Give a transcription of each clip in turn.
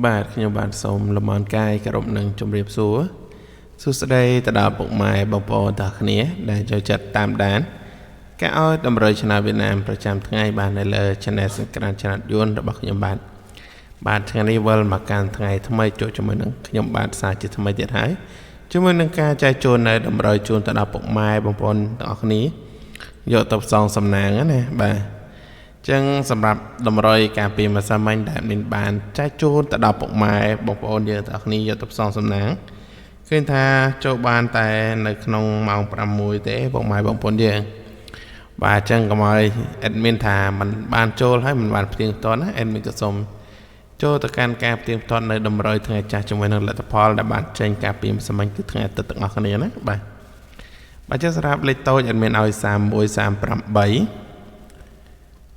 បាទខ្ញុំបាទសូមលំអរកាយគោរពនឹងជម្រាបសួរសួស្តីទៅដល់ពុកម៉ែបងប្អូនទាំងគ្នាដែលចូលចិត្តតាមដានការអោយតម្រុយឆ្នោតវៀតណាមប្រចាំថ្ងៃបាននៅលើ Channel សង្ក្រាន្តឆ្នោតយួនរបស់ខ្ញុំបាទថ្ងៃនេះវិលមកកាន់ថ្ងៃថ្មីជួបជាមួយនឹងខ្ញុំបាទសាជាថ្មីទៀតហើយជាមួយនឹងការចែកជូននៅតម្រុយជូនទៅដល់ពុកម៉ែបងប្អូនទាំងអស់គ្នាយកទៅផ្សងសំណាងណាបាទចឹងសម្រាប់តម្រុយការពីម្សិលមិញដែលមានបានចែកជូនទៅដល់ពុកម៉ែបងប្អូនយើងទាំងអស់គ្នាយកទៅផ្សងសំណាងឃើញថាចូលបានតែនៅក្នុងម៉ោង6ទេពុកម៉ែបងប្អូនយើងបាទចឹងកុំឲ្យ admin ថាมันបានចូលហើយมันបានផ្ទៀងផ្ទាត់ណា admin ក៏សូមចូលទៅកាន់ការផ្ទៀងផ្ទាត់នៅតម្រុយថ្ងៃចាស់ជាមួយនឹងលទ្ធផលដែលបានចេញការពីម្សិលមិញគឺថ្ងៃអាទិត្យទាំងអស់គ្នាណាបាទចឹងសម្រាប់លេខតូច admin ឲ្យ31 38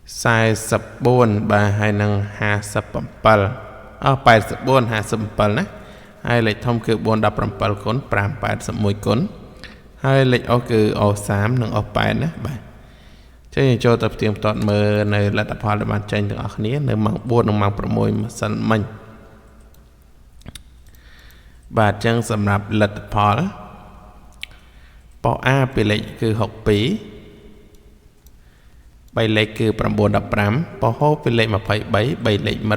44បាទហើយនឹង57 84 57ណាហើយលេខធំគឺ417គុណ581គុណហើយលេខអុសគឺអុស30និងអុស8ណាបាទចឹងយើងចូលទៅផ្ទៀងផ្ទាត់មើលនៅលទ្ធផលដែលបានចេញទាំងអស់គ្នានៅម៉ោង4និងម៉ោង6ម្សិលមិញបាទចឹងសម្រាប់លទ្ធផលប៉ោះ A ពីលេខគឺ62 3លេខគឺ915ប៉ោះហូពីលេខ23 3លេខ143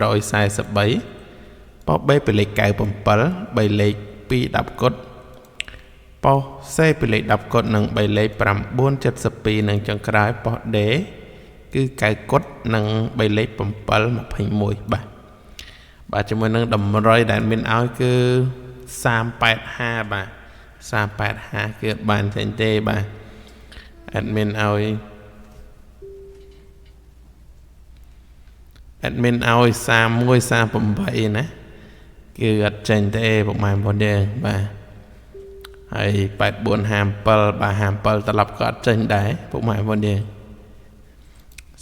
ប៉ោះ B ពីលេខ97 3លេខ210គុតប៉ោះ C ពីលេខ10គុតនិង3លេខ972និងចុងក្រោយប៉ោះ D គឺ9គុតនិង3លេខ721បាទជាមួយនឹងតម្រុយដែលមានឲ្យគឺ385បាទ385គឺអត់បានចេញទេបាទអត់មានឲ្យ31 38ណាគឺអត់ចេញទេពុកម៉ែបងប្អូនយើងបាទហើយ84 57បាទ57ត្រឡប់ក៏អត់ចេញដែរពុកម៉ែបងប្អូនយើង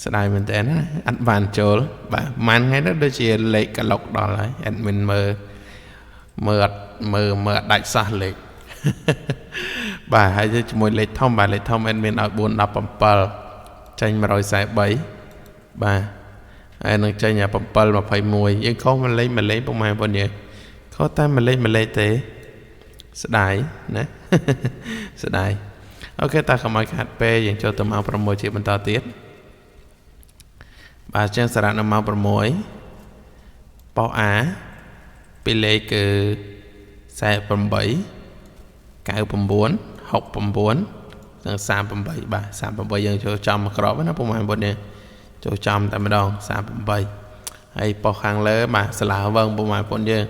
ស្ដាយមែនតើណាអត់បានចូលបាទប៉ុន្មានថ្ងៃទៅដូចជាលេខកឡុកដល់ហើយ admin មើលអត់ដាច់សោះលេខបាទហើយជាមួយលេខធំបាទលេខធំ admin ឲ្យ417ចេញ143បាទហើយនឹងចេញ721យើងខុសមួយលេខពុកម៉ែបងប្អូនយើងខុសតែមួយលេខទេស្ដាយណាស្ដាយអូខេតើកុំឲ្យខាត់ពេលយើងចូលទៅម៉ោង6ជាបន្តទៀតបាទចឹងសារៈនៅម៉ោង6ប៉ោះ A ពីលេខគឺ48 99 69និង38បាទ38យើងចូលចំមកក្របណាពុកម៉ែបងប្អូនយើងចូលចំតែម្ដង38ហើយប៉ោះខាងលើបាទសាឡាវងពុកម៉ែបងប្អូនយើង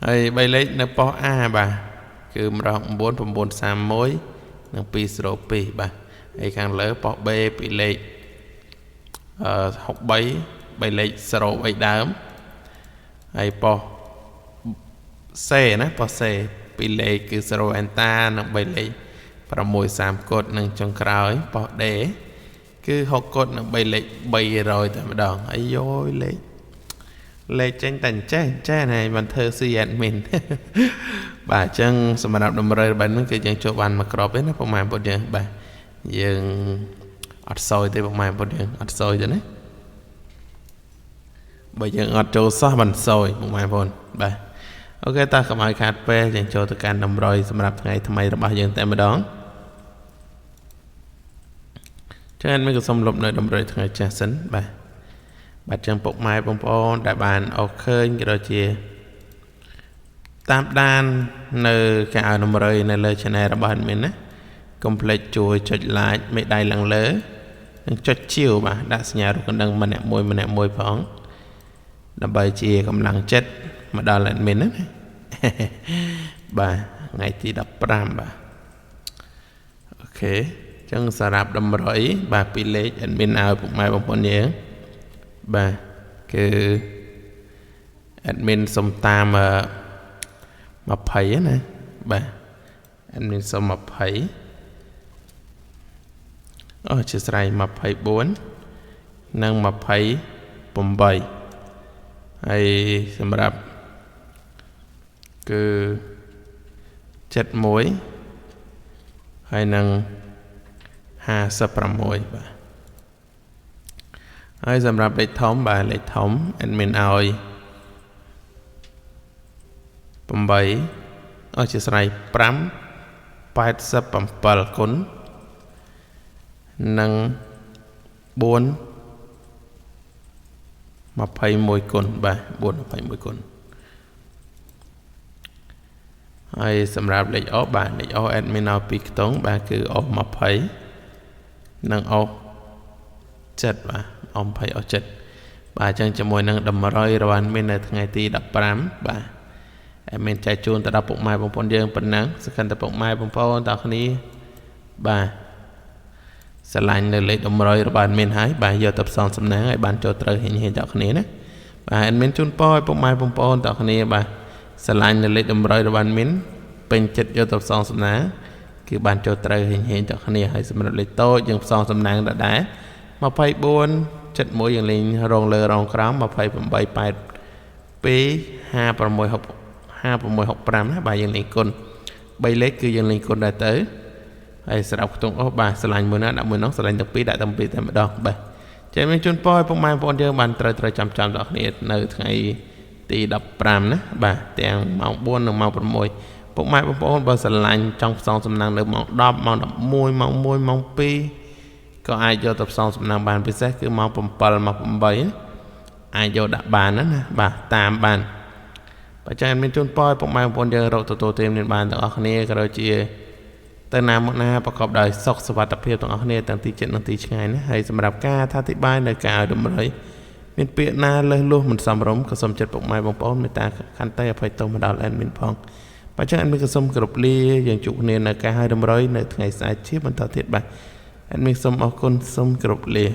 ហើយ3លេខនៅប៉ោះ A បាទគឺ169 931និង202បាទហើយខាងលើប៉ោះ B ពីលេខ63 3លេខ03ដើមហើយប៉ោះ C ណាប៉ោះ C ពីលេខគឺ0អេនតានិង3លេខ630គុតនិងចុងក្រោយប៉ោះ D គឺ6គុតនិង3លេខ300តែម្ដងអាយយលេខចេញតែចេះហើយមិនធ្វើ C admin បាទអញ្ចឹងសម្រាប់តម្រុយរបស់នេះគឺយើងចូលបានមកក្របទេណាពុកម៉ែបងប្អូនយើងបាទយើងអត់សយទេពុកម៉ែបងប្អូនយើងអត់សយទេណាបើយើងអត់ចូលសោះមិនសយពុកម៉ែបងប្អូនបាទអូខេតើកុំឲ្យខាតពេលយើងចូលទៅកាន់តម្រុយសម្រាប់ថ្ងៃថ្មីរបស់យើងតែម្ដងចឹងមានក៏សូមលុបនៅតម្រុយថ្ងៃចាស់សិនបាទចឹងពុកម៉ែបងប្អូនដែលបានអរឃើញក៏ដូចជាតាមដាននៅការឲ្យតម្រុយនៅលើ channel របស់ admin ណាកុំភ្លេចជួយចុច like មេដៃឡើងលើនិងចុចជាវបាទដាក់សញ្ញារូបកណ្ដឹងម្នាក់មួយផងដើម្បីជាកម្លាំងចិត្តមកដល់ admin ណាបាទថ្ងៃទី15បាទអូខេចឹងសម្រាប់តម្រុយបាទពីលេខ admin ឲ្យពុកម៉ែបងប្អូនយើងបាទគឺ admin សុំតាម20ណាបាទ admin សុំ20អូជាស្រ័យ24និង28ហើយសម្រាប់គឺ71ហើយនឹង56បាទហើយសម្រាប់លេខធំបាទលេខធំ admin ឲ្យ 8អជាស្រ័យ5 87គុណនិង4 21គុណបាទ4 21គុណហើយសម្រាប់លេខអបាទលេខអ admin ឲ្យ2ខ្ទង់បាទគឺអ20និងអ7បាទអ20អ7បាទអញ្ចឹងជាមួយនឹងតម្រុយរបស់ admin នៅថ្ងៃទី15បាទ admin ចែកជូនទៅដល់ពុកម៉ែបងប្អូនយើងប៉ុណ្ណឹងសក្តិពុកម៉ែបងប្អូនទាំងគ្នាបាទស្រឡាញ់នៅលេខតម្រុយរបស់ admin ហើយបាទយកទៅផ្សំសំណាងឲ្យបានចូលត្រូវហិញទាំងគ្នាណាបាទ admin ជូនពរឲ្យពុកម៉ែបងប្អូនទាំងគ្នាបាទស្រឡាញ់នៅលេខតម្រុយរបស់ admin ពេញចិត្តយកទៅផ្សំសំណាងគឺបានចូលត្រូវហិញទាំងគ្នាហើយសម្រាប់លេខតូចយើងផ្សំសំណាងដដែល24 71យើងលេងរងលើរងក្រោម28 8 2 5665ណាបាទយើងលេងគុណ3លេខគឺយើងលេងគុណដែរទៅហើយសម្រាប់ខ្ទង់អស់បាទស្រឡាញ់មួយណាដាក់មួយនោះស្រឡាញ់ទាំងពីរដាក់ទាំងពីរតែម្ដងបាទចេះមានជូនពរឲ្យពុកម៉ែបងប្អូនយើងបានត្រូវចាំដល់គ្នានៅថ្ងៃទី15ណាបាទទាំងម៉ោង4និងម៉ោង6ពុកម៉ែបងប្អូនបើស្រឡាញ់ចង់ផ្សងសំណាងនៅម៉ោង10ម៉ោង11ម៉ោង1ម៉ោង2ក៏អាចយកទៅផ្សងសំណាងបានពិសេសគឺម៉ោង7ម៉ោង8អាចយកដាក់បានណាបាទតាមបានបើចាមានជូនពរឲ្យពុកម៉ែបងប្អូនយើងរកទទួលទានមានបានទាំងអស់គ្នាក៏ដូចជាទៅណាមកណាប្រកបដោយសុខសុវត្ថិភាពទាំងអស់គ្នាទាំងទីជិតនិងទីឆ្ងាយណាហើយសម្រាប់ការអធិប្បាយនៅការឲ្យតម្រុយមានពាក្យណាលើសលួសមិនសមរម្យក៏សូមចិត្តពុកម៉ែបងប្អូនមេត្តាខន្តីអភ័យទោសមកដល់ admin ផងបើចឹង admin ក៏សូមគោរពលាយើងជួបគ្នានៅការឲ្យតម្រុយនៅថ្ងៃស្អែកជាបន្តទៀតបាទ admin សូមអរគុណសូមគោរពលា